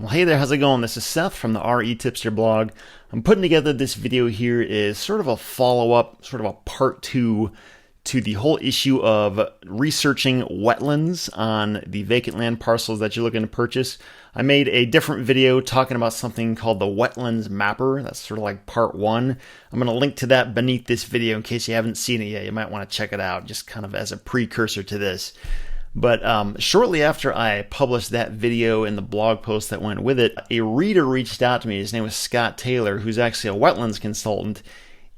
Well, hey there, how's it going? This is Seth from the RE Tipster blog. I'm putting together this video here as sort of a follow-up, sort of a part 2 to the whole issue of researching wetlands on the vacant land parcels that you're looking to purchase. I made a different video talking about something called the Wetlands Mapper. That's sort of like part 1. I'm going to link to that beneath this video in case you haven't seen it yet. You might want to check it out just kind of as a precursor to this. But shortly after I published that video and the blog post that went with it, a reader reached out to me. His name was Scott Taylor, who's actually a wetlands consultant.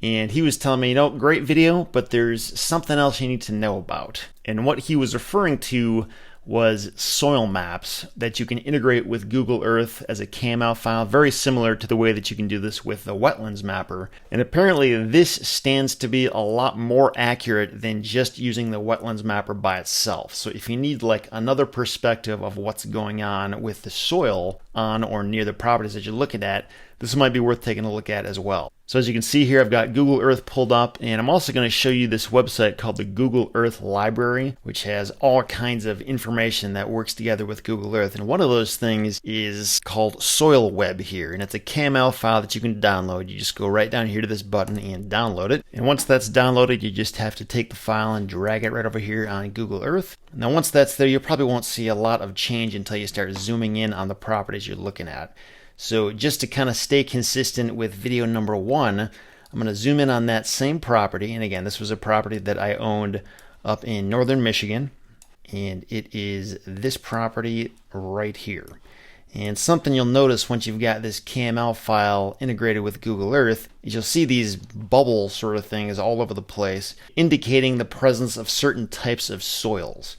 And he was telling me, great video, but there's something else you need to know about. And what he was referring to was soil maps that you can integrate with Google Earth as a KML file, very similar to the way that you can do this with the Wetlands Mapper. And apparently this stands to be a lot more accurate than just using the Wetlands Mapper by itself. So if you need like another perspective of what's going on with the soil on or near the properties that you're looking at, this might be worth taking a look at as well. So as you can see here, I've got Google Earth pulled up, and I'm also going to show you this website called the Google Earth Library, which has all kinds of information that works together with Google Earth. And one of those things is called SoilWeb here, and it's a KML file that you can download. You just go right down here to this button and download it. And once that's downloaded, you just have to take the file and drag it right over here on Google Earth. Now once that's there, you probably won't see a lot of change until you start zooming in on the properties you're looking at. So just to kind of stay consistent with video number 1, I'm going to zoom in on that same property. And again, this was a property that I owned up in northern Michigan. And it is this property right here. And something you'll notice once you've got this KML file integrated with Google Earth is you'll see these bubble sort of things all over the place, indicating the presence of certain types of soils.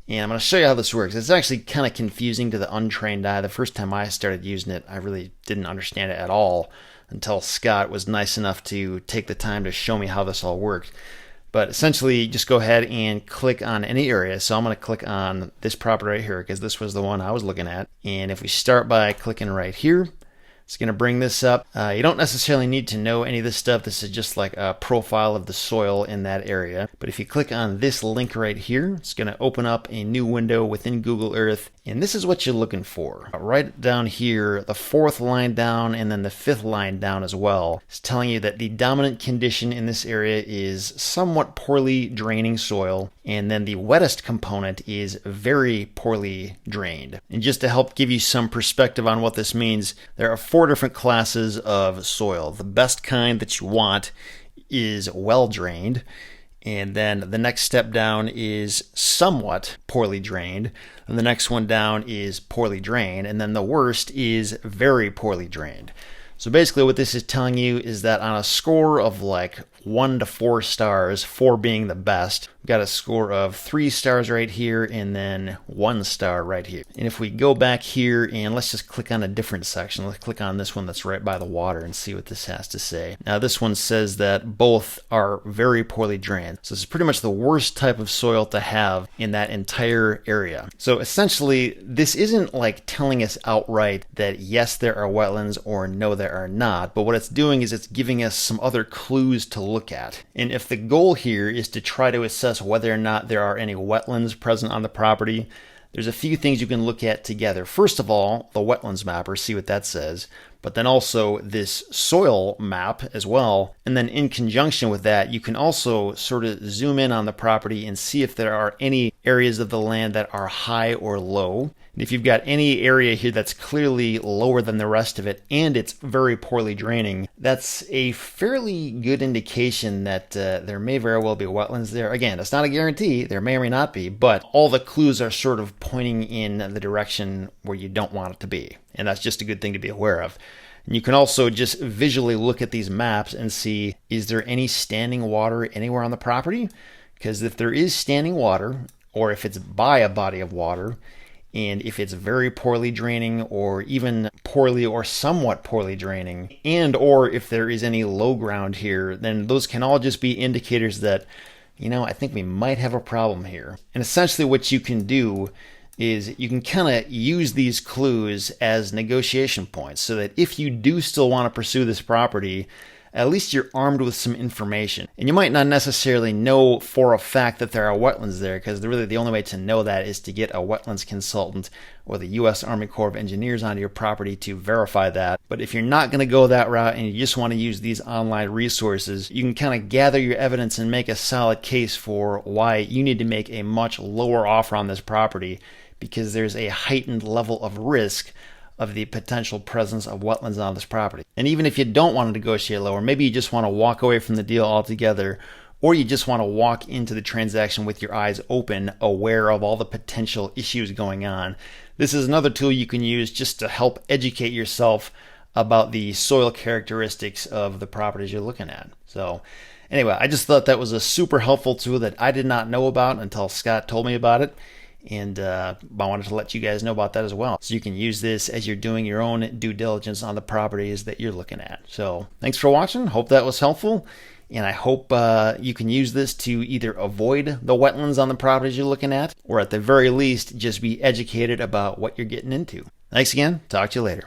And I'm going to show you how this works. It's actually kind of confusing to the untrained eye. The first time I started using it, I really didn't understand it at all until Scott was nice enough to take the time to show me how this all worked. But essentially, just go ahead and click on any area. So I'm going to click on this property right here because this was the one I was looking at. And if we start by clicking right here, it's going to bring this up. You don't necessarily need to know any of this stuff. This is just like a profile of the soil in that area. But if you click on this link right here, it's going to open up a new window within Google Earth. And this is what you're looking for. Right down here, the 4th line down and then the 5th line down as well. It's telling you that the dominant condition in this area is somewhat poorly draining soil. And then the wettest component is very poorly drained. And just to help give you some perspective on what this means, there are 4 different classes of soil. The best kind that you want is well drained. And then the next step down is somewhat poorly drained. And the next one down is poorly drained. And then the worst is very poorly drained. So basically what this is telling you is that on a score of like 1 to 4 stars, 4 being the best, we've got a score of 3 stars right here and then 1 star right here. And if we go back here and let's just click on a different section, let's click on this one that's right by the water and see what this has to say. Now this one says that both are very poorly drained. So this is pretty much the worst type of soil to have in that entire area. So essentially this isn't like telling us outright that yes, there are wetlands or no, there are not. But what it's doing is it's giving us some other clues to look at. And if the goal here is to try to assess whether or not there are any wetlands present on the property, there's a few things you can look at together. First of all, the Wetlands Mapper, see what that says, but then also this soil map as well. And then in conjunction with that, you can also sort of zoom in on the property and see if there are any areas of the land that are high or low. And if you've got any area here that's clearly lower than the rest of it and it's very poorly draining, that's a fairly good indication that there may very well be wetlands there. Again, it's not a guarantee. There may or may not be, but all the clues are sort of pointing in the direction where you don't want it to be. And that's just a good thing to be aware of. And you can also just visually look at these maps and see, is there any standing water anywhere on the property? Because if there is standing water, or if it's by a body of water, and if it's very poorly draining or even poorly or somewhat poorly draining, and or if there is any low ground here, then those can all just be indicators that, I think we might have a problem here. And essentially what you can do is you can kind of use these clues as negotiation points so that if you do still want to pursue this property, at least you're armed with some information. And you might not necessarily know for a fact that there are wetlands there, because really the only way to know that is to get a wetlands consultant or the U.S. Army Corps of Engineers onto your property to verify that. But if you're not going to go that route and you just want to use these online resources, you can kind of gather your evidence and make a solid case for why you need to make a much lower offer on this property, because there's a heightened level of risk of the potential presence of wetlands on this property. And even if you don't want to negotiate lower, maybe you just want to walk away from the deal altogether, or you just want to walk into the transaction with your eyes open, aware of all the potential issues going on. This is another tool you can use just to help educate yourself about the soil characteristics of the properties you're looking at. So anyway, I just thought that was a super helpful tool that I did not know about until Scott told me about it. And I wanted to let you guys know about that as well. So you can use this as you're doing your own due diligence on the properties that you're looking at. So thanks for watching. Hope that was helpful. And I hope you can use this to either avoid the wetlands on the properties you're looking at, or at the very least, just be educated about what you're getting into. Thanks again. Talk to you later.